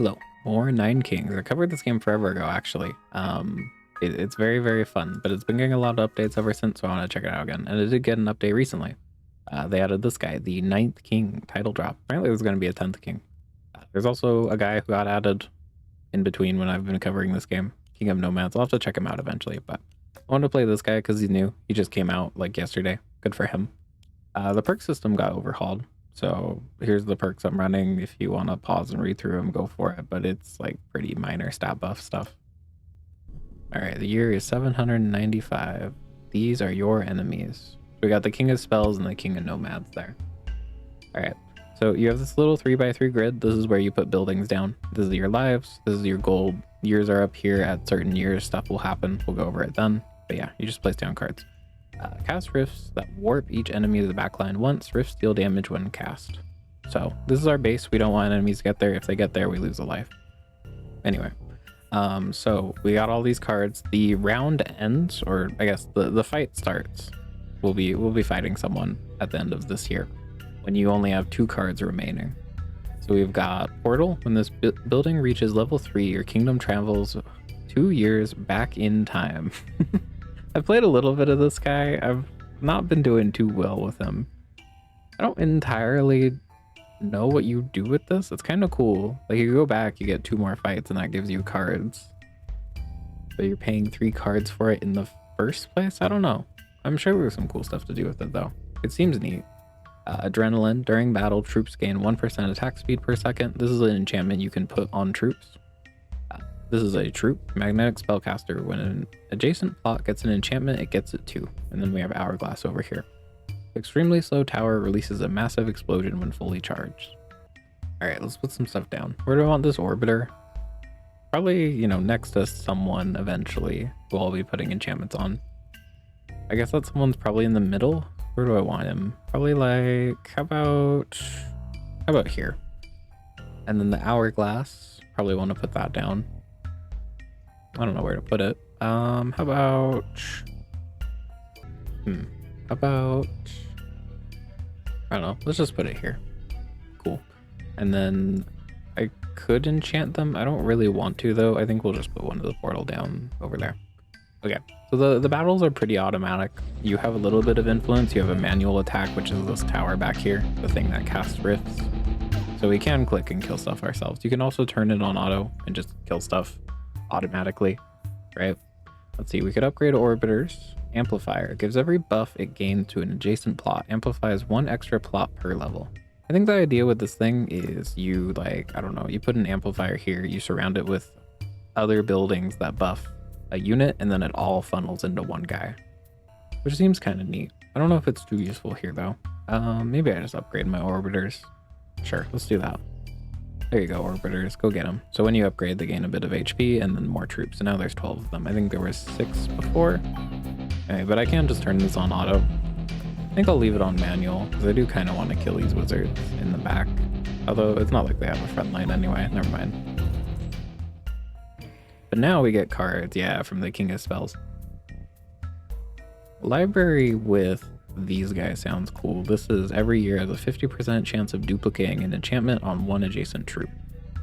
Hello, more Nine Kings. I covered this game forever ago, actually. It's very, very fun, but it's been getting a lot of updates ever since, so I want to check it out again. And it did get an update recently. They added this guy, the 9th King title drop. Apparently there's going to be a 10th King. There's also a guy who got added in between when I've been covering this game, King of Nomads. I'll have to check him out eventually, but I wanted to play this guy because he's new. He just came out like yesterday. Good for him. The perk system got overhauled. So here's the perks I'm running. If you want to pause and read through them, go for it. But it's like pretty minor stat buff stuff. All right, the year is 795. These are your enemies. We got the King of Spells and the King of Nomads there. All right, so you have this little 3x3 grid. This is where you put buildings down. This is your lives. This is your gold. Years are up here. At certain years, stuff will happen. We'll go over it then. But yeah, you just place down cards. Cast rifts that warp each enemy to the backline once. Rifts deal damage when cast. So this is our base. We don't want enemies to get there. If they get there, we lose a life. Anyway, so we got all these cards. The round ends, or I guess the fight starts. We'll be fighting someone at the end of this year when you only have 2 cards remaining. So we've got Portal. When this building reaches level 3, your kingdom travels 2 years back in time. I've played a little bit of this guy. I've not been doing too well with him. I don't entirely know what you do with this. It's kind of cool. Like, you go back, you get 2 more fights, and that gives you cards. But you're paying 3 cards for it in the first place? I don't know. I'm sure there's some cool stuff to do with it, though. It seems neat. Adrenaline. During battle, troops gain 1% attack speed per second. This is an enchantment you can put on troops. This is a troop, magnetic spellcaster. When an adjacent plot gets an enchantment, it gets it too. And then we have Hourglass over here. Extremely slow tower releases a massive explosion when fully charged. All right, let's put some stuff down. Where do I want this orbiter? Probably, you know, next to someone eventually who I'll be putting enchantments on. I guess that someone's probably in the middle. Where do I want him? Probably like, how about here? And then the Hourglass, probably want to put that down. I don't know where to put it. How about I don't know, let's just put it here. Cool. And then I could enchant them. I don't really want to though. I think we'll just put one of the portal down over there. Okay, so the battles are pretty automatic. You have a little bit of influence. You have a manual attack, which is this tower back here, the thing that casts rifts. So we can click and kill stuff ourselves. You can also turn it on auto and just kill stuff automatically, right? Let's see, we could upgrade orbiters. Amplifier gives every buff it gains to an adjacent plot, amplifies 1 extra plot per level. I think the idea with this thing is you, like, I don't know, you put an amplifier here, you surround it with other buildings that buff a unit, and then it all funnels into one guy, which seems kind of neat. I don't know if it's too useful here though. Maybe I just upgrade my orbiters. Sure, let's do that. There you go, orbiters, go get them. So when you upgrade, they gain a bit of HP and then more troops. So now there's 12 of them. I think there was 6 before. Okay, but I can just turn this on auto. I think I'll leave it on manual because I do kind of want to kill these wizards in the back. Although it's not like they have a front line anyway, never mind. But now we get cards, yeah, from the King of Spells. Library with these guys sounds cool. This is every year has a 50% chance of duplicating an enchantment on 1 adjacent troop.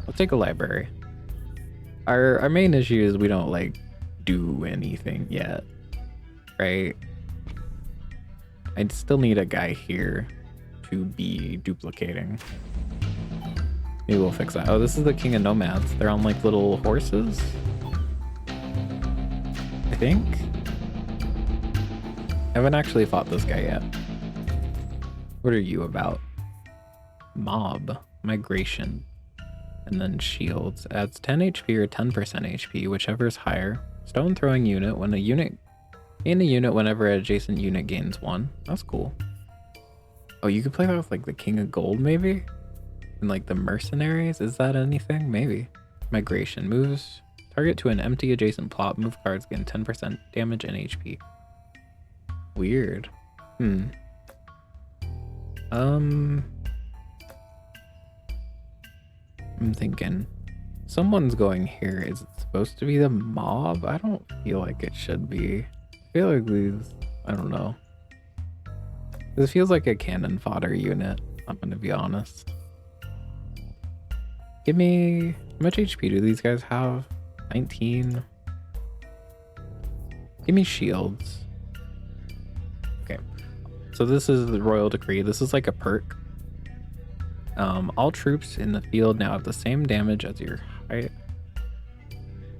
Let's take a library. Our main issue is we don't like do anything yet, right? I'd still need a guy here to be duplicating. Maybe we'll fix that. Oh, this is the King of Nomads. They're on like little horses, I think. I haven't actually fought this guy yet. What are you about? Mob, migration, and then shields. Adds 10 HP or 10% HP, whichever is higher. Stone throwing unit. When a unit gain a unit whenever an adjacent unit gains 1. That's cool. Oh, you could play that with like the King of Gold maybe? And like the mercenaries? Is that anything? Maybe. Migration. Moves target to an empty adjacent plot. Move cards gain 10% damage and HP. Weird. I'm thinking someone's going here. Is it supposed to be the mob? I don't feel like it should be. I feel like these, I don't know. This feels like a cannon fodder unit, I'm gonna be honest. Give me, how much HP do these guys have? 19. Give me shields. Okay, so this is the royal decree. This is like a perk. All troops in the field now have the same damage as your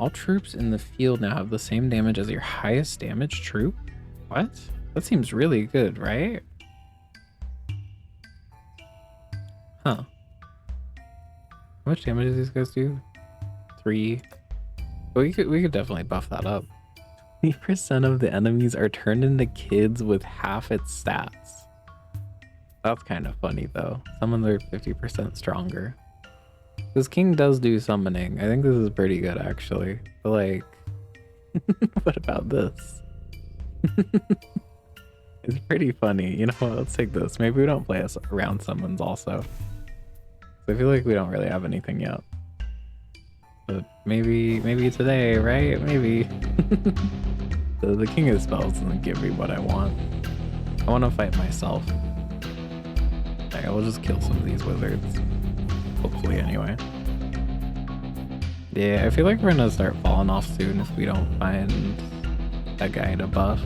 All troops in the field now have the same damage as your highest damage troop? What? That seems really good, right? Huh. How much damage do these guys do? 3. But we could definitely buff that up. 20% of the enemies are turned into kids with half its stats. That's kind of funny though. Some of them are 50% stronger. This king does do summoning. I think this is pretty good actually. But like, what about this? It's pretty funny. You know what? Let's take this. Maybe we don't play us around summons also. So I feel like we don't really have anything yet. But maybe today, right? Maybe. The king of spells doesn't give me what I want. I want to fight myself. Okay, we'll just kill some of these wizards. Hopefully, anyway. Yeah, I feel like we're gonna start falling off soon if we don't find a guy to buff.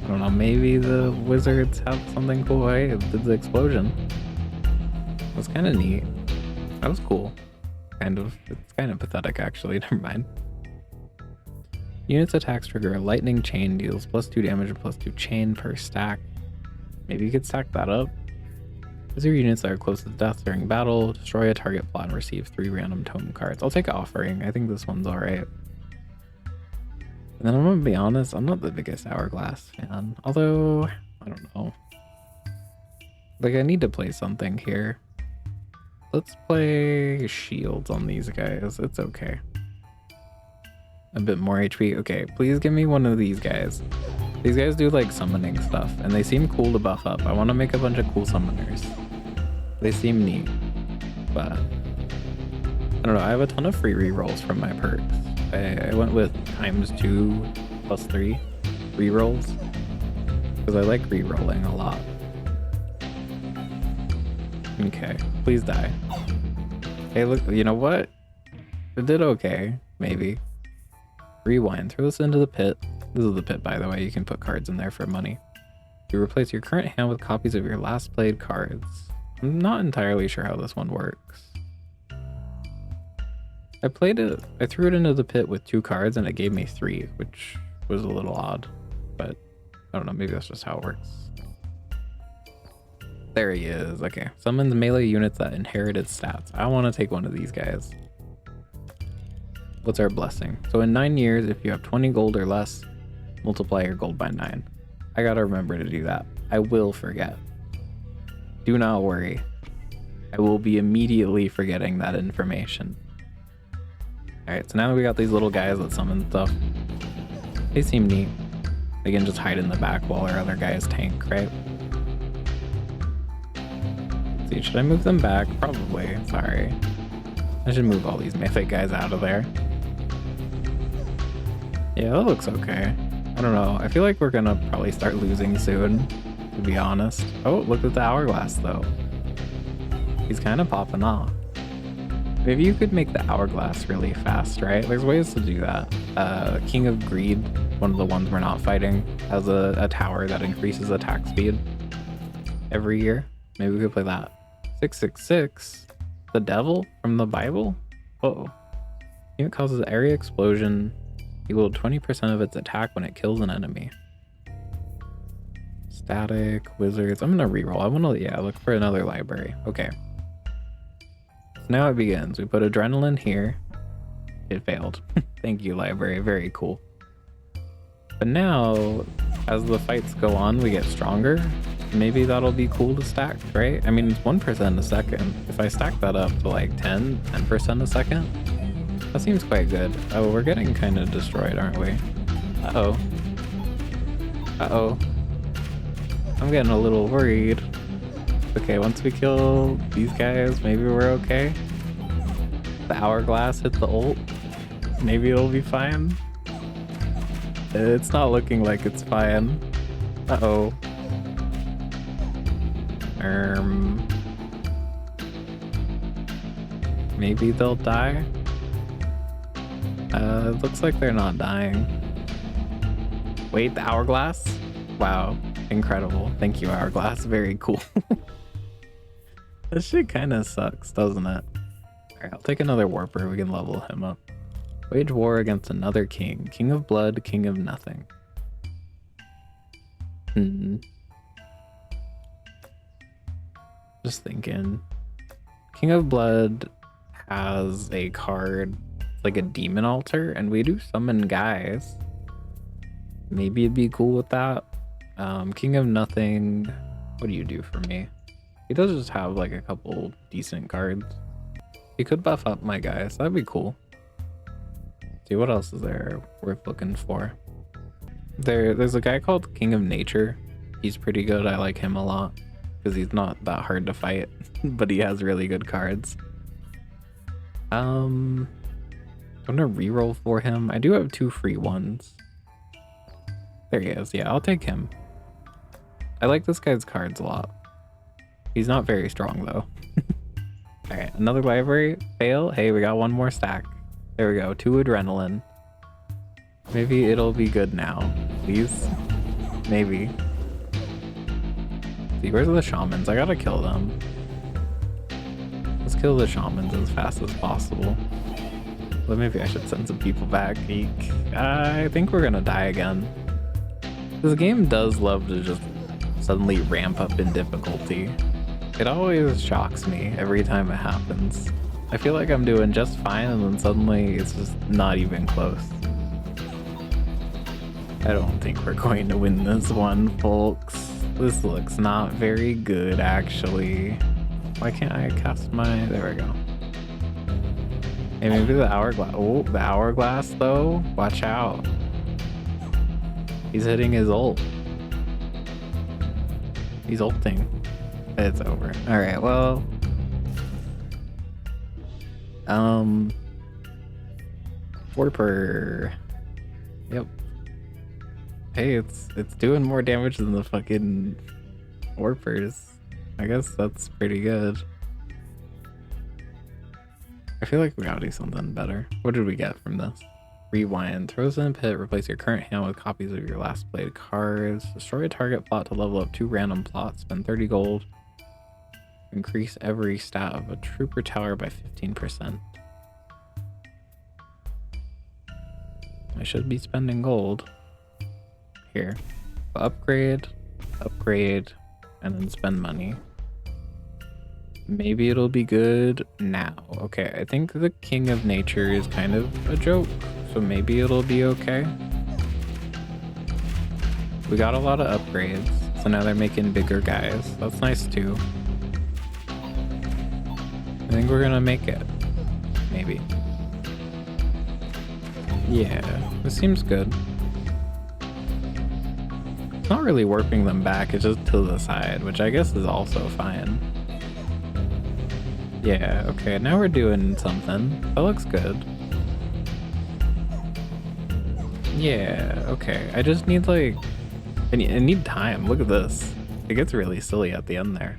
I don't know, maybe the wizards have something cool. Hey, it did the explosion. It was kind of neat. That was cool. Kind of. It's kind of pathetic, actually. Never mind. Units attacks trigger a lightning chain, deals +2 damage and +2 chain per stack. Maybe you could stack that up. Zero units that are close to death during battle, destroy a target plot and receive 3 random tome cards. I'll take Offering. I think this one's alright. And then I'm gonna be honest, I'm not the biggest Hourglass fan. Although, I don't know. Like, I need to play something here. Let's play shields on these guys. It's okay. A bit more HP. Okay, please give me one of these guys. These guys do like summoning stuff and they seem cool to buff up. I want to make a bunch of cool summoners. They seem neat, but I don't know. I have a ton of free rerolls from my perks. I went with ×2 +3 rerolls because I like rerolling a lot. Okay, please die. Hey, look, you know what? It did okay, maybe. Rewind, throw this into the pit. This is the pit, by the way. You can put cards in there for money. You replace your current hand with copies of your last played cards. I'm not entirely sure how this one works. I threw it into the pit with 2 cards and it gave me 3, which was a little odd, but I don't know, maybe that's just how it works. There he is. Okay, summons melee units that inherited stats. I want to take one of these guys. What's our blessing? So in 9 years, if you have 20 gold or less, multiply your gold by 9. I gotta remember to do that. I will forget. Do not worry. I will be immediately forgetting that information. Alright, so now that we got these little guys that summon stuff, they seem neat. They can just hide in the back while our other guys tank, right? Let's see, should I move them back? Probably. Sorry. I should move all these mythic guys out of there. Yeah, that looks okay. I don't know. I feel like we're gonna probably start losing soon, to be honest. Oh, look at the Hourglass, though. He's kind of popping off. Maybe you could make the Hourglass really fast, right? There's ways to do that. King of Greed, one of the ones we're not fighting, has a tower that increases attack speed every year. Maybe we could play that. 666? The devil from the Bible? Uh-oh. Unit causes area explosion. Equal 20% of its attack when it kills an enemy. Static, wizards. I'm gonna reroll. I wanna, yeah, look for another library. Okay. So now it begins. We put adrenaline here. It failed. Thank you, library. Very cool. But now, as the fights go on, we get stronger. Maybe that'll be cool to stack, right? I mean, it's 1% a second. If I stack that up to like 10% a second, that seems quite good. Oh, we're getting kind of destroyed, aren't we? Uh-oh. Uh-oh. I'm getting a little worried. Okay, once we kill these guys, maybe we're okay. The Hourglass hit the ult. Maybe it'll be fine. It's not looking like it's fine. Uh-oh. Maybe they'll die. Looks like they're not dying. Wait, the hourglass? Wow, incredible. Thank you, hourglass. Very cool. This shit kind of sucks, doesn't it? Alright, I'll take another warper. We can level him up. Wage war against another king. King of blood, king of nothing. Just thinking. King of blood has a card like a demon altar, and we do summon guys. Maybe it'd be cool with that. King of nothing. What do you do for me? He does just have like a couple decent cards. He could buff up my guys. That'd be cool. See, what else is there worth looking for? There's a guy called King of Nature. He's pretty good. I like him a lot because he's not that hard to fight, but he has really good cards. I'm gonna reroll for him. I do have 2 free ones. There he is. Yeah, I'll take him. I like this guy's cards a lot. He's not very strong though. All right, another library fail. Hey, we got one more stack. There we go. 2 adrenaline. Maybe it'll be good now. Please. Maybe. See, where's the shamans? I gotta kill them. Let's kill the shamans as fast as possible. But maybe I should send some people back. Eek. I think we're gonna die again. This game does love to just suddenly ramp up in difficulty. It always shocks me every time it happens. I feel like I'm doing just fine and then suddenly it's just not even close. I don't think we're going to win this one, folks. This looks not very good, actually. Why can't I cast my... There we go. Hey, maybe the hourglass... Oh, the hourglass, though? Watch out. He's hitting his ult. He's ulting. It's over. Alright, well... Warper. Yep. Hey, it's doing more damage than the fucking warpers. I guess that's pretty good. I feel like we gotta do something better. What did we get from this? Rewind. Throws in a pit. Replace your current hand with copies of your last played cards. Destroy a target plot to level up 2 random plots. Spend 30 gold. Increase every stat of a trooper tower by 15%. I should be spending gold. Here. Upgrade, upgrade, and then spend money. Maybe it'll be good now. Okay, I think the King of Nature is kind of a joke, so maybe it'll be okay. We got a lot of upgrades, so now they're making bigger guys. That's nice too. I think we're gonna make it. Maybe. Yeah, this seems good. It's not really warping them back, it's just to the side, which I guess is also fine. Yeah, okay, now we're doing something. That looks good. Yeah, okay. I just need like... I need time. Look at this. It gets really silly at the end there.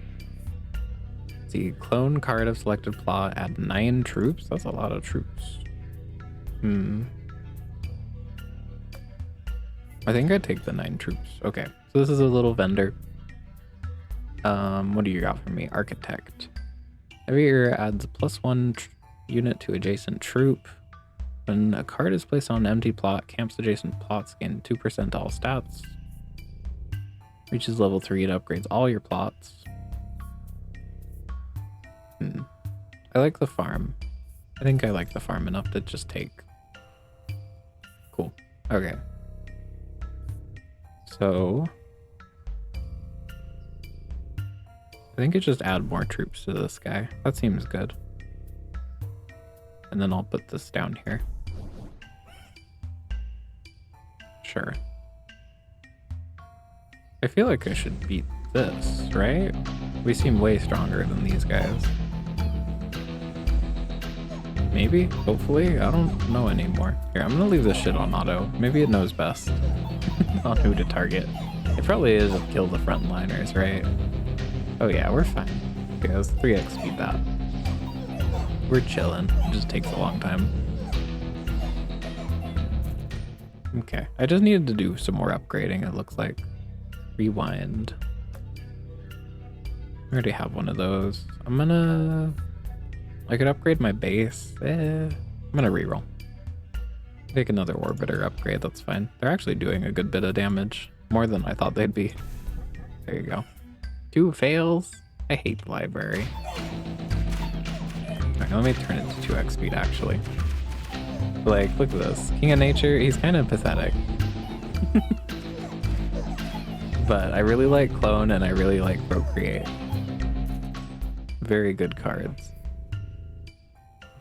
See, clone card of selected plot, add 9 troops? That's a lot of troops. I think I'd take the 9 troops. Okay, so this is a little vendor. What do you got for me? Architect. Every year adds a +1 unit to adjacent troop. When a card is placed on an empty plot, camps adjacent plots gain 2% to all stats. Reaches level 3, it upgrades all your plots. I like the farm. I think I like the farm enough to just take. Cool. Okay. So... I think it just add more troops to this guy. That seems good. And then I'll put this down here. Sure. I feel like I should beat this, right? We seem way stronger than these guys. Maybe? Hopefully? I don't know anymore. Here, I'm gonna leave this shit on auto. Maybe it knows best on who to target. It probably is to kill the frontliners, right? Oh yeah, we're fine. Okay, let's 3x speed that. We're chilling. It just takes a long time. Okay, I just needed to do some more upgrading, it looks like. Rewind. I already have one of those. I could upgrade my base. I'm gonna reroll. Take another orbiter upgrade, that's fine. They're actually doing a good bit of damage. More than I thought they'd be. There you go. 2 fails. I hate the library. Alright, let me turn it to 2x speed actually. Like, look at this. King of Nature, he's kind of pathetic. But I really like Clone and I really like Procreate. Very good cards.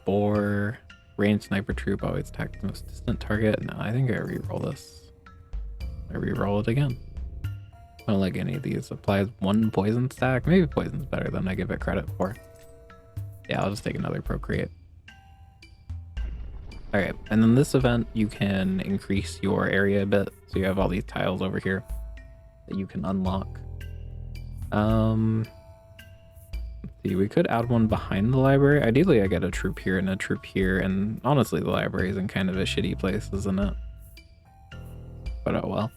Boar, ranged sniper troop, always attack the most distant target. No, I think I reroll this. I reroll it again. I don't like any of these. Applies 1 poison stack. Maybe poison's better than I give it credit for. Yeah, I'll just take another Procreate. Alright, and then this event, you can increase your area a bit. So you have all these tiles over here that you can unlock. Let's see, we could add one behind the library. Ideally, I get a troop here and a troop here, and honestly, the library is in kind of a shitty place, isn't it? But oh well.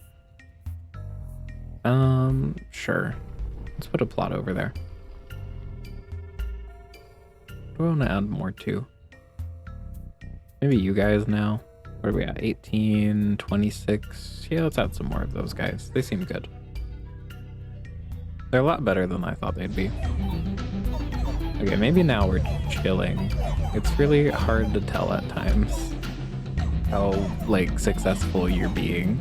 Sure. Let's put a plot over there. Do I want to add more to? Maybe you guys now. What are we at? 18, 26. Yeah, let's add some more of those guys. They seem good. They're a lot better than I thought they'd be. Okay, maybe now we're chilling. It's really hard to tell at times how, like, successful you're being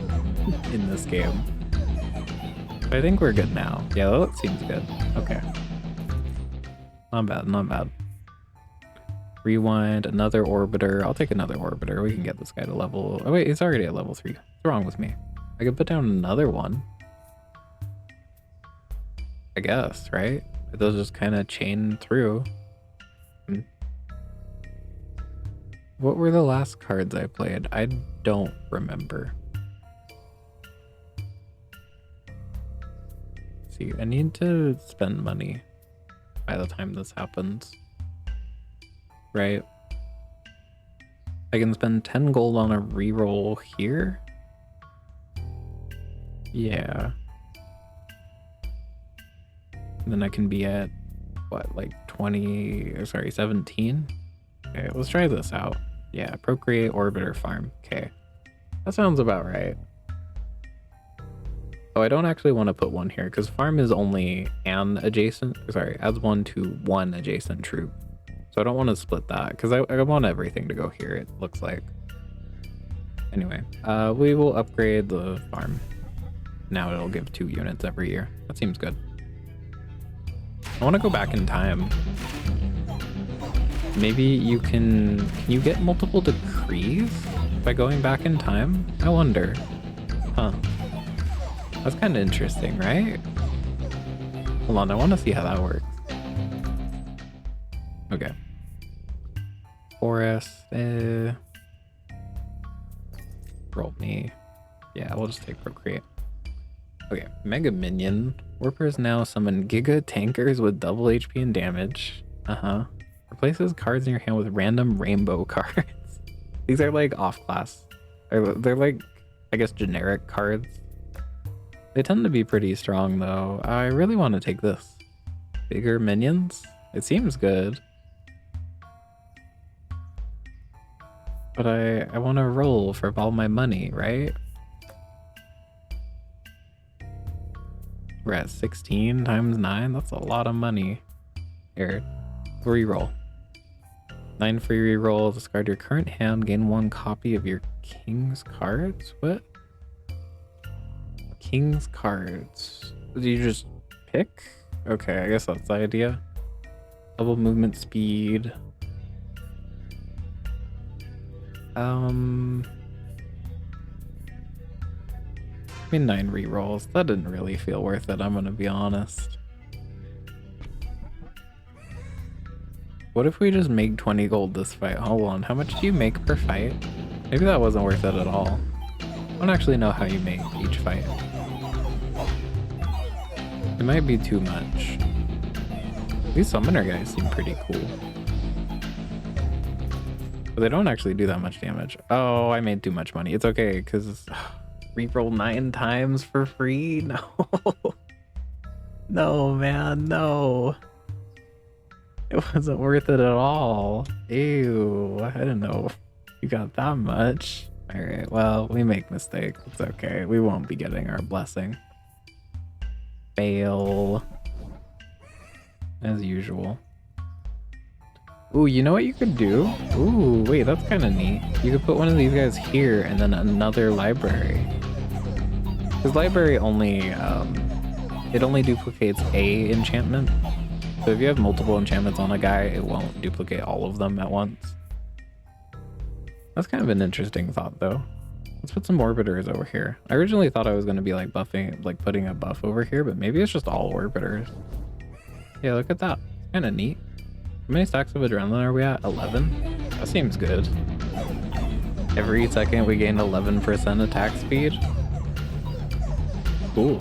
in this game. But I think we're good now. Yeah, that seems good. Okay. Not bad, not bad. Rewind, another orbiter. I'll take another orbiter. We can get this guy to level... Oh wait, he's already at level 3. What's wrong with me? I could put down another one. I guess, right? They'll just kind of chain through. What were the last cards I played? I don't remember. See, I need to spend money by the time this happens. Right? I can spend 10 gold on a reroll here? Yeah. And then I can be at, what, like 17? Okay, let's try this out. Yeah, Procreate, Orbiter, Farm. Okay. That sounds about right. Oh, I don't actually want to put one here, because Farm is only an adjacent, sorry, adds 1 to 1 adjacent troop. So I don't want to split that, because I want everything to go here, it looks like. Anyway, we will upgrade the farm. Now it'll give 2 units every year. That seems good. I want to go back in time. Maybe you can you get multiple decrees by going back in time? I wonder. Huh. That's kind of interesting, right? Hold on, I want to see how that works. Okay. Forest, roll me. Yeah, we'll just take Procreate. Okay, Mega Minion. Warpers now summon Giga Tankers with double HP and damage. Replaces cards in your hand with random rainbow cards. These are like off-class. They're like, I guess, generic cards. They tend to be pretty strong though. I really want to take this. Bigger minions? It seems good. But I want to roll for all my money, right? We're at 16 times 9. That's a lot of money. Here, reroll. 9 free reroll. Discard your current hand. Gain 1 copy of your king's cards. What? King's cards. Do you just pick? Okay, I guess that's the idea. Double movement speed. I mean, 9 rerolls. That didn't really feel worth it, I'm gonna be honest. What if we just make 20 gold this fight? Hold on, how much do you make per fight? Maybe that wasn't worth it at all. I don't actually know how you make each fight. It might be too much. These summoner guys seem pretty cool. But they don't actually do that much damage. Oh, I made too much money. It's okay, because reroll 9 times for free? No. No, man, no. It wasn't worth it at all. Ew, I didn't know you got that much. All right, well, we make mistakes. It's okay. We won't be getting our blessing. Fail. As usual. Ooh, you know what you could do? Ooh, wait, that's kind of neat. You could put one of these guys here and then another library. Because library only, it only duplicates a enchantment. So if you have multiple enchantments on a guy, it won't duplicate all of them at once. That's kind of an interesting thought, though. Let's put some orbiters over here. I originally thought I was going to be like buffing, like putting a buff over here, but maybe it's just all orbiters. Yeah, look at that. Kind of neat. How many stacks of adrenaline are we at? 11? That seems good. Every second we gain 11% attack speed. Cool.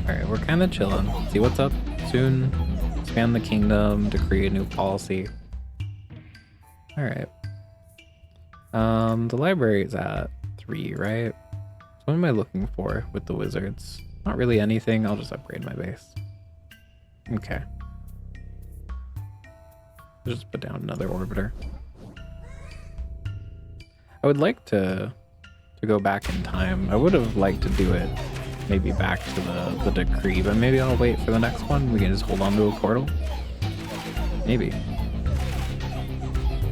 Alright, we're kind of chilling. See what's up soon. Expand the kingdom to create a new policy. Alright. The library is at 3, right? So what am I looking for with the wizards? Not really anything. I'll just upgrade my base. Okay. Just put down another orbiter. I would like to go back in time. I would have liked to do it maybe back to the decree, but maybe I'll wait for the next one. We can just hold on to a portal. Maybe.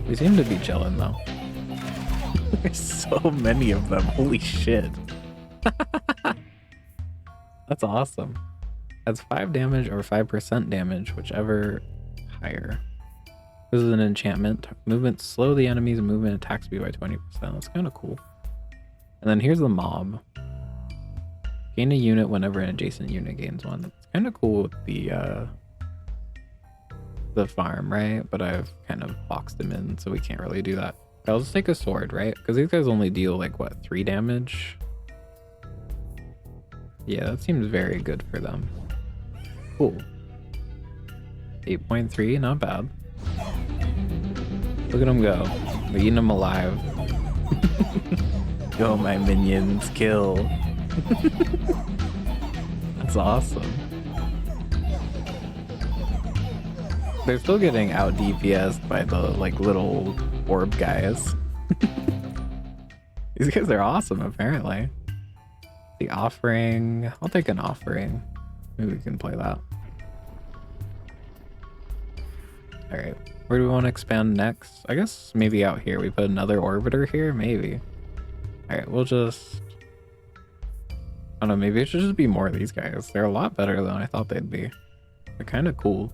We seem to be chilling though. There's so many of them. Holy shit. That's awesome. Adds 5 damage or 5% damage, whichever higher. This is an enchantment. Movement slow the enemy's movement attack speed by 20%. That's kind of cool. And then here's the mob. Gain a unit whenever an adjacent unit gains one. It's kind of cool with the farm, right? But I've kind of boxed them in, so we can't really do that. I'll just take a sword, right? Because these guys only deal like what, 3 damage? Yeah, that seems very good for them. Cool. 8.3, not bad. Look at them go. We're eating them alive. Go, my minions, kill. That's awesome. They're still getting out DPS'd by the like little orb guys. These guys are awesome, apparently. The offering. I'll take an offering. Maybe we can play that. Alright. Where do we want to expand next? I guess maybe out here. We put another orbiter here? Maybe. Alright, we'll just... I don't know, maybe it should just be more of these guys. They're a lot better than I thought they'd be. They're kind of cool.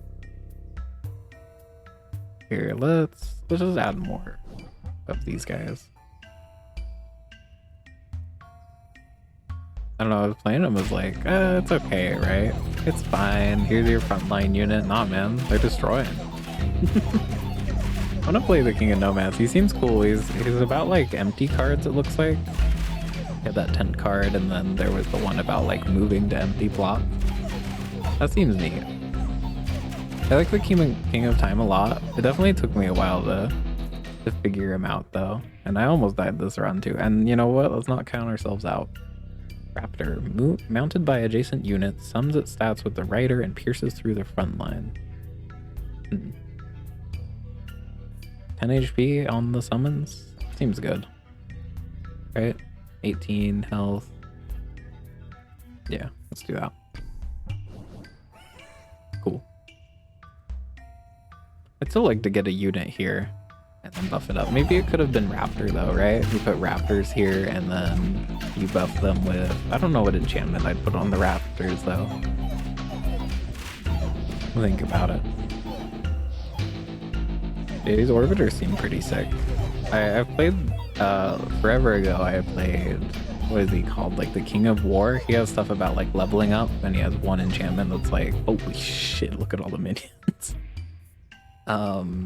Here, let's just add more of these guys. I don't know, I was playing them as like, it's okay, right? It's fine. Here's your frontline unit. Nah, man, they're destroying. I want to play the King of Nomads. He seems cool. He's about like empty cards, it looks like. He had that tent card, and then there was the one about like moving to empty plots. That seems neat. I like the King of Time a lot. It definitely took me a while to figure him out though. And I almost died this run too. And you know what? Let's not count ourselves out. Raptor. Mounted by adjacent units, sums its stats with the rider and pierces through the front line. 10 HP on the summons? Seems good. Right? 18 health. Yeah, let's do that. Cool. I'd still like to get a unit here and then buff it up. Maybe it could have been Raptor though, right? We put Raptors here and then you buff them with... I don't know what enchantment I'd put on the Raptors though. Think about it. Yeah, these orbiters seem pretty sick. I've played forever ago. I played, what is he called, like the King of War. He has stuff about like leveling up, and he has one enchantment that's like, holy shit, look at all the minions. I'll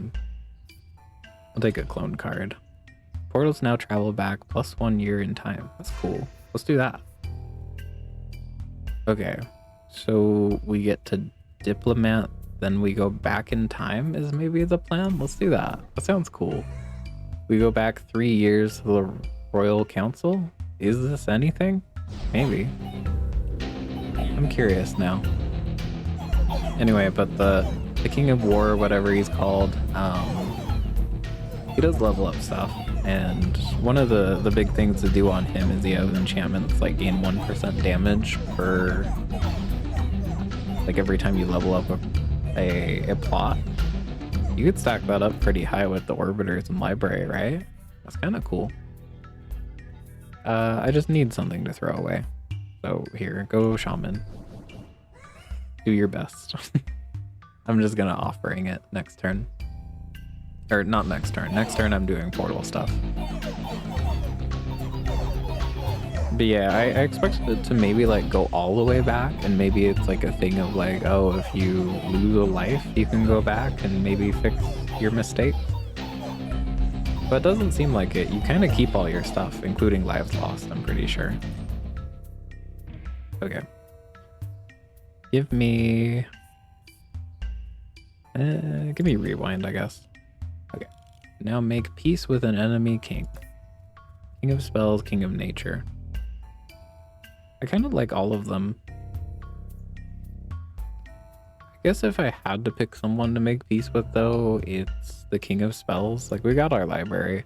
take a clone card. Portals now travel back +1 year in time. That's cool. Let's do that. Okay, so we get to diplomat then we go back in time is maybe the plan. Let's do that. That sounds cool. We go back 3 years to the Royal Council. Is this anything? Maybe. I'm curious now. Anyway, but the King of War, whatever he's called, he does level up stuff. And one of the big things to do on him is he has enchantments like gain 1% damage per, like every time you level up a plot. You could stack that up pretty high with the orbiters and library, right? That's kind of cool. I just need something to throw away. So here, go shaman. Do your best. I'm just gonna offering it next turn. Or not next turn. Next turn I'm doing portal stuff. But yeah, I expect it to maybe like go all the way back, and maybe it's like a thing of like, oh, if you lose a life, you can go back and maybe fix your mistake. But it doesn't seem like it. You kind of keep all your stuff, including lives lost, I'm pretty sure. Okay. Give me rewind, I guess. Okay. Now make peace with an enemy king. King of spells, king of nature. I kind of like all of them. I guess if I had to pick someone to make peace with, though, it's the king of spells. Like, we got our library.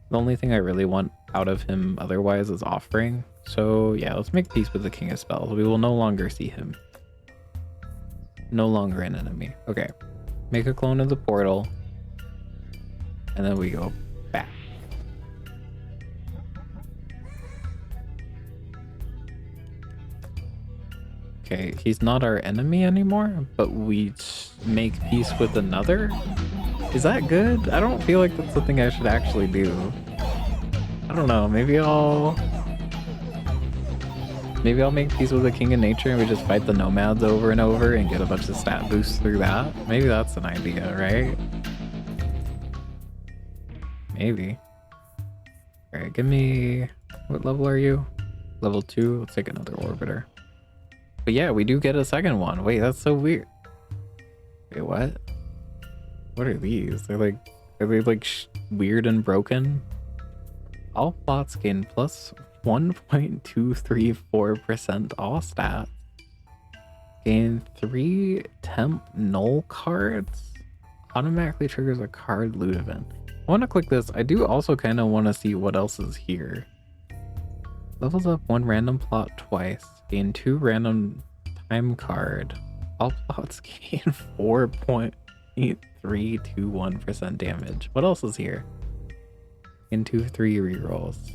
The only thing I really want out of him otherwise is offering. So yeah, let's make peace with the king of spells. We will no longer see him. No longer an enemy. Okay. Make a clone of the portal. And then we go back. Okay, he's not our enemy anymore, but we make peace with another? Is that good? I don't feel like that's something I should actually do. I don't know, maybe I'll make peace with the king of nature and we just fight the nomads over and over and get a bunch of stat boosts through that. Maybe that's an idea, right? Maybe. Alright, give me... What level are you? Level 2? Let's take another orbiter. But yeah, we do get a second one. Wait, that's so weird. Wait, what? What are these? Are they like weird and broken? All plots gain plus 1.234% all stats. Gain 3 temp null cards. Automatically triggers a card loot event. I want to click this. I do also kind of want to see what else is here. Levels up 1 random plot twice. Gain 2 random time card. All plots gain 4.321% damage. What else is here? Gain 2/3 rerolls.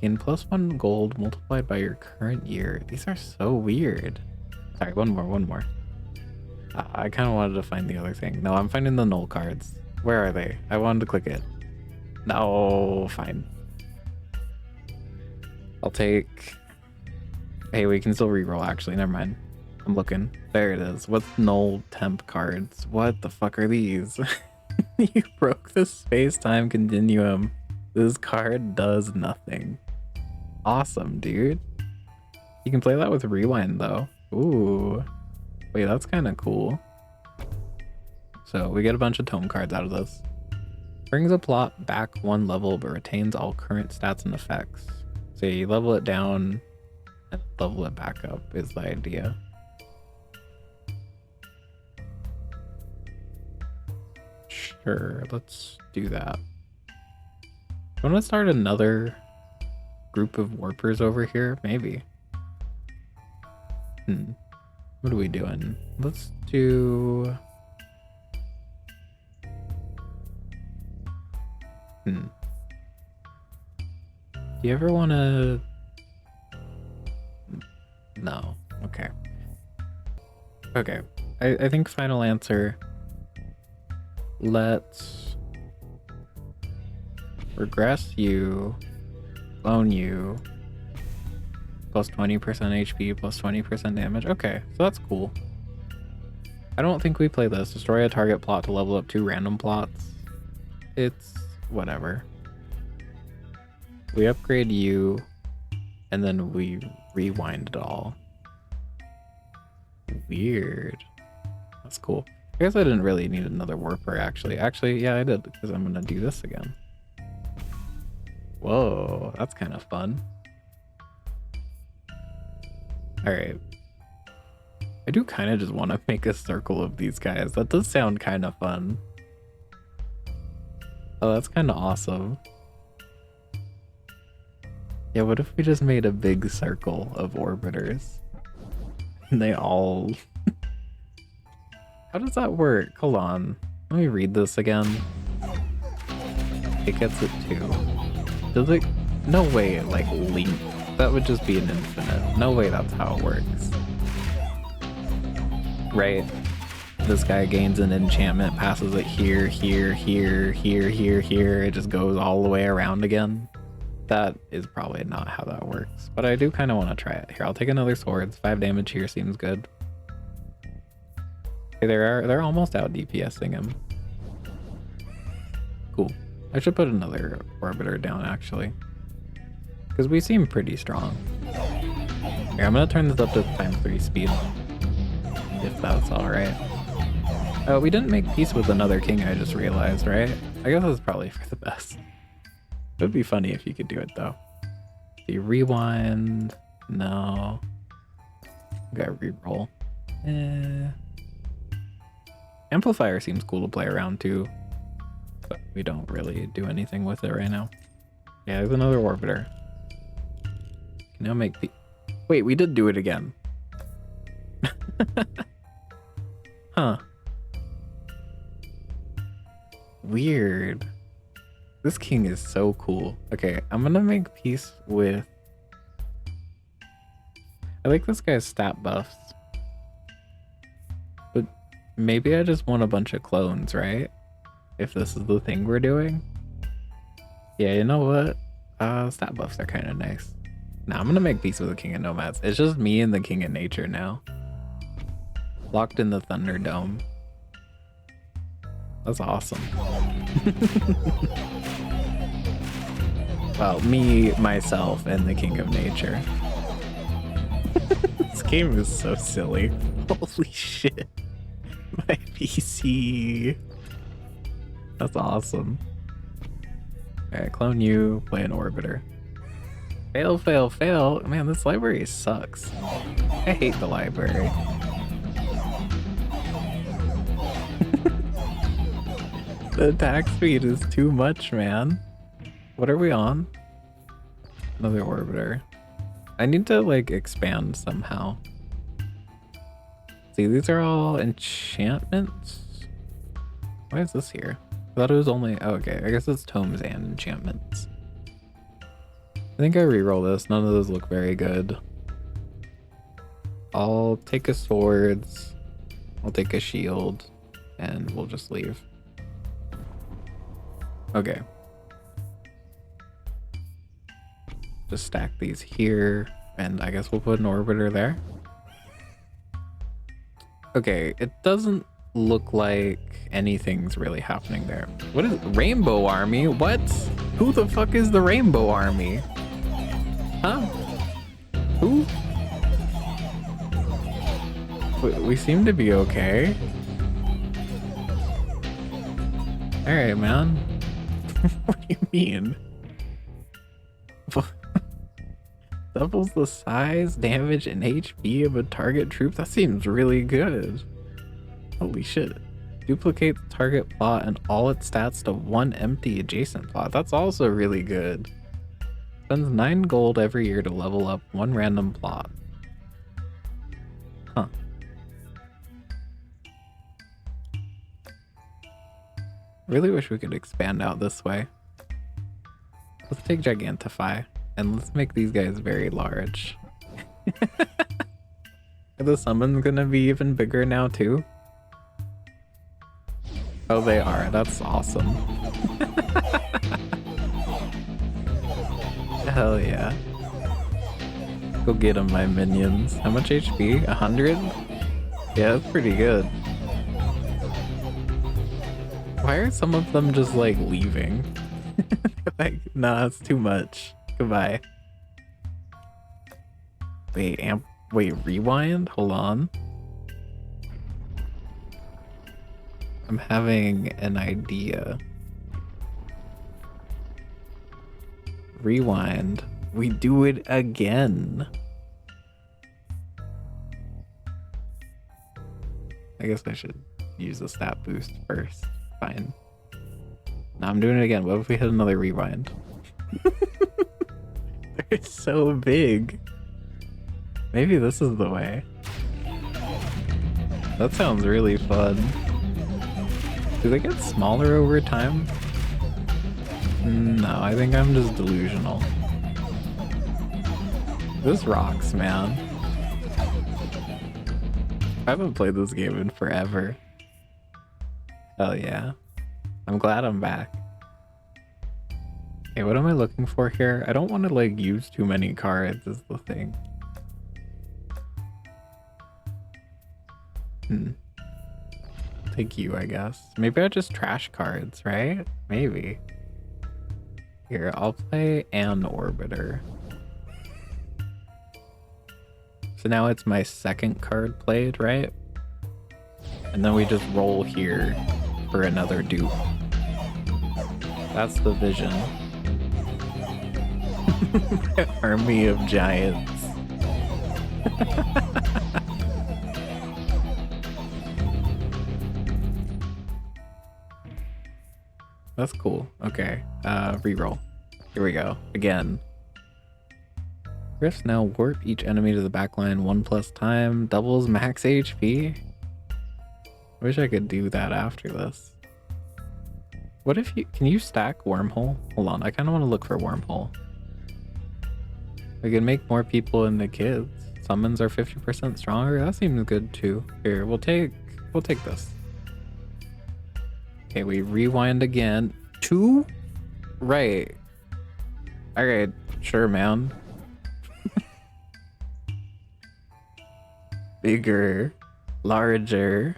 Gain +1 gold multiplied by your current year. These are so weird. Sorry, one more. I kind of wanted to find the other thing. No, I'm finding the null cards. Where are they? I wanted to click it. No, fine. I'll take... Hey, we can still reroll, actually. Never mind. I'm looking. There it is. What's null temp cards? What the fuck are these? You broke the space-time continuum. This card does nothing. Awesome, dude. You can play that with rewind, though. Ooh. Wait, that's kind of cool. So we get a bunch of tome cards out of this. Brings a plot back 1 level, but retains all current stats and effects. So you level it down and level it back up is the idea. Sure, let's do that. I want to start another group of warpers over here, maybe. What are we doing? Let's do... Do you ever want to... No. Okay. Okay. I think final answer. Let's regress you, clone you, plus 20% HP, plus 20% damage. Okay, so that's cool. I don't think we play this. Destroy a target plot to level up 2 random plots. It's whatever. We upgrade you, and then we rewind it all. Weird. That's cool. I guess I didn't really need another warper, actually. Actually, yeah, I did, because I'm gonna do this again. Whoa, that's kind of fun. Alright. I do kind of just want to make a circle of these guys. That does sound kind of fun. Oh, that's kind of awesome. Yeah, what if we just made a big circle of orbiters? And they all... How does that work? Hold on. Let me read this again. It gets it too. Does it? No way it like link. That would just be an infinite. No way that's how it works. Right? This guy gains an enchantment, passes it here, here, here, here, here, here. It just goes all the way around again. That is probably not how that works. But I do kind of want to try it. Here, I'll take another swords. 5 damage here seems good. Okay, they're almost out DPSing him. Cool. I should put another orbiter down actually, because we seem pretty strong. Here, I'm gonna turn this up to ×3 speed, if that's all right. We didn't make peace with another king, I just realized, right? I guess that's probably for the best. It would be funny if you could do it though. So you rewind. No. Gotta reroll. Amplifier seems cool to play around too, but we don't really do anything with it right now. Yeah, there's another orbiter. Can now make the... Wait, we did do it again. Huh. Weird. This king is so cool. Okay, I'm gonna make peace with... I like this guy's stat buffs. But maybe I just want a bunch of clones, right? If this is the thing we're doing. Yeah, you know what? Stat buffs are kind of nice. Now I'm gonna make peace with the King of Nomads. It's just me and the King of Nature now. Locked in the Thunderdome. That's awesome. Well, me, myself, and the King of Nature. This game is so silly. Holy shit. My PC. That's awesome. Alright, clone you, play an orbiter. Fail, fail, fail. Man, this library sucks. I hate the library. The attack speed is too much, man. What are we on? Another orbiter. I need to like expand somehow. See, these are all enchantments. Why is this here? I thought it was only... Oh, okay, I guess it's tomes and enchantments. I think I reroll this. None of those look very good. I'll take a swords. I'll take a shield. And we'll just leave. Okay. Just stack these here. And I guess we'll put an orbiter there. Okay, it doesn't look like anything's really happening there. What is Rainbow Army? What? Who the fuck is the Rainbow Army? Huh? Who? We seem to be okay. Alright, man. What do you mean? Doubles the size, damage, and HP of a target troop? That seems really good. Holy shit. Duplicate the target plot and all its stats to one empty adjacent plot. That's also really good. Spends 9 gold every year to level up one random plot. Huh. Really wish we could expand out this way. Let's take Gigantify and let's make these guys very large. Are the summons gonna be even bigger now too? Oh, they are. That's awesome. Hell yeah. Go get them, my minions. How much HP? 100? Yeah, that's pretty good. Why are some of them just like leaving? Like, nah, it's too much. Goodbye. Wait, rewind? Hold on. I'm having an idea. Rewind. We do it again. I guess I should use the stat boost first. Fine. Now I'm doing it again. What if we hit another rewind? They're so big. Maybe this is the way. That sounds really fun. Do they get smaller over time? No, I think I'm just delusional. This rocks, man. I haven't played this game in forever. Hell yeah. I'm glad I'm back. Okay, what am I looking for here? I don't want to like use too many cards is the thing. Take you, I guess. Maybe I just trash cards, right? Maybe. Here, I'll play an orbiter. So now it's my second card played, right? And then we just roll here for another dupe. That's the vision. Army of giants. That's cool. Okay. Reroll. Here we go. Again. Rifts now warp each enemy to the backline 1+ time. Doubles max HP. Wish I could do that after this. What if you... Can you stack wormhole? Hold on. I kind of want to look for wormhole. We can make more people into kids. Summons are 50% stronger. That seems good too. Here, we'll take this. Okay, we rewind again. 2? Right. Alright, sure, man. Bigger. Larger.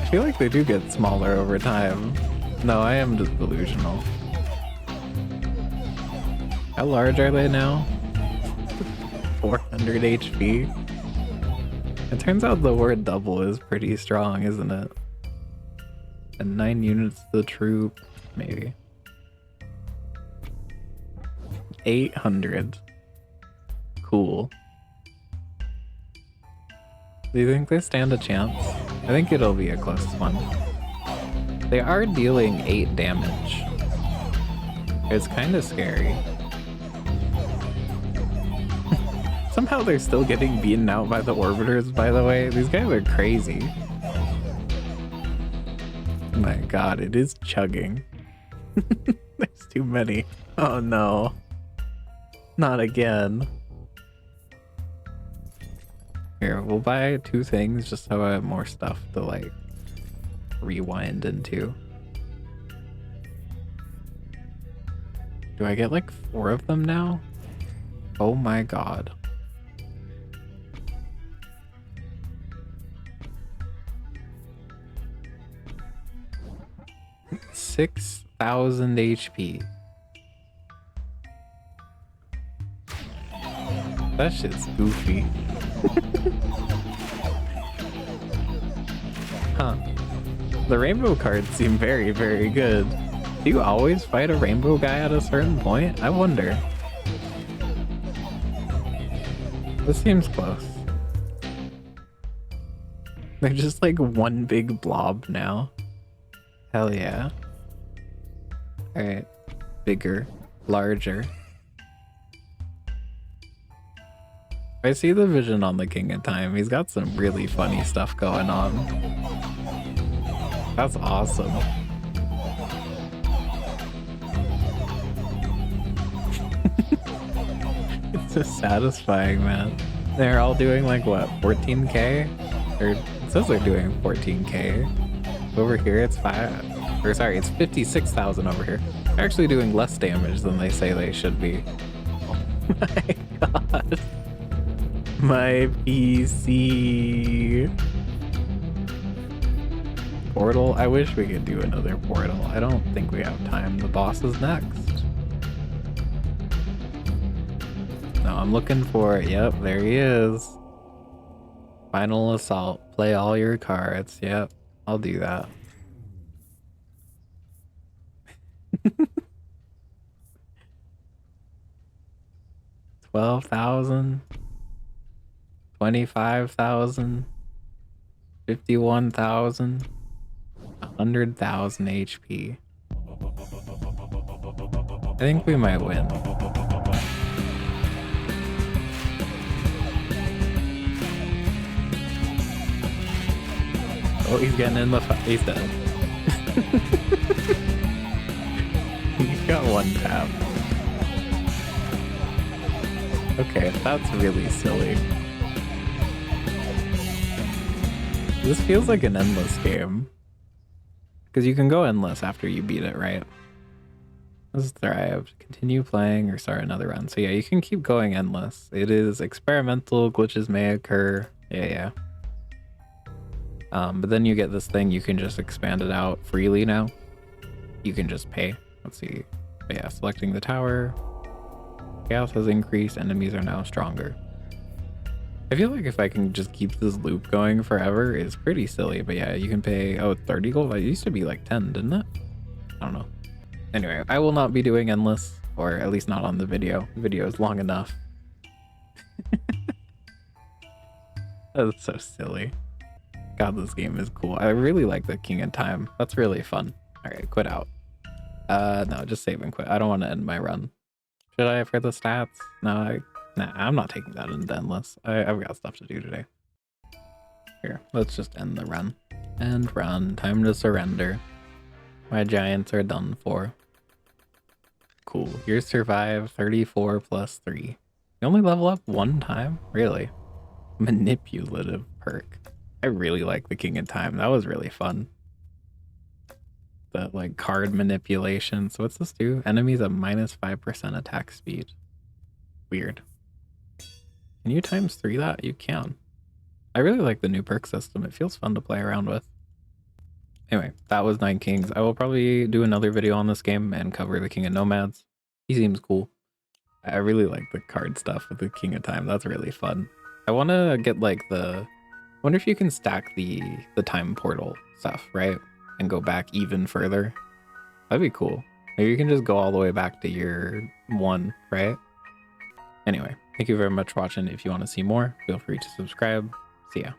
I feel like they do get smaller over time. No, I am just delusional. How large are they now? 400 HP? It turns out the word double is pretty strong, isn't it? And 9 units to the troop, maybe. 800. Cool. Do you think they stand a chance? I think it'll be a close one. They are dealing 8 damage. It's kind of scary. Somehow they're still getting beaten out by the orbiters, by the way. These guys are crazy. Oh my god, it is chugging. There's too many. Oh no. Not again. Here, we'll buy 2 things just so I have more stuff to like rewind into. Do I get like 4 of them now? Oh my god. $6,000 HP. That shit's goofy. Huh. The rainbow cards seem very, very good. Do you always fight a rainbow guy at a certain point? I wonder. This seems close. They're just like one big blob now. Hell yeah. Alright. Bigger. Larger. I see the vision on the King of Time. He's got some really funny stuff going on. That's awesome. It's just satisfying, man. They're all doing like what, 14k? Or it says they're doing 14k. Over here it's 56,000 over here. They're actually doing less damage than they say they should be. Oh my god. My PC. Portal? I wish we could do another portal. I don't think we have time. The boss is next. No, I'm looking for it. Yep, there he is. Final assault. Play all your cards. Yep, I'll do that. 12,000, 25,000, 51,000, 100,000 HP. I think we might win. Oh, he's getting in the fight. He's dead. He's got one tap. Okay, that's really silly. This feels like an endless game. Because you can go endless after you beat it, right? Let's thrive. Continue playing or start another run. So yeah, you can keep going endless. It is experimental. Glitches may occur. Yeah. But then you get this thing, you can just expand it out freely now. You can just pay. Let's see. But yeah, selecting the tower. Chaos has increased, enemies are now stronger. I feel like if I can just keep this loop going forever, it's pretty silly. But yeah, you can pay, 30 gold? It used to be like 10, didn't it? I don't know. Anyway, I will not be doing endless, or at least not on the video. The video is long enough. That's so silly. God, this game is cool. I really like the King in Time. That's really fun. All right, quit out. No, just save and quit. I don't want to end my run. Should I for the stats? No, nah, I'm not taking that into endless. I've got stuff to do today. Here, let's just end the run. End run. Time to surrender. My giants are done for. Cool. Your survive 34 plus 3. You only level up one time? Really? Manipulative perk. I really like the King in Time. That was really fun. The like card manipulation. So what's this do? Enemies at minus 5% attack speed. Weird. Can you times 3 that? You can. I really like the new perk system. It feels fun to play around with. Anyway, that was Nine Kings. I will probably do another video on this game and cover the King of Nomads. He seems cool. I really like the card stuff with the King of Time. That's really fun. I want to get like the... I wonder if you can stack the time portal stuff, right? And go back even further. That'd be cool. Maybe you can just go all the way back to year 1, right? Anyway, thank you very much for watching. If you want to see more, feel free to subscribe. See ya.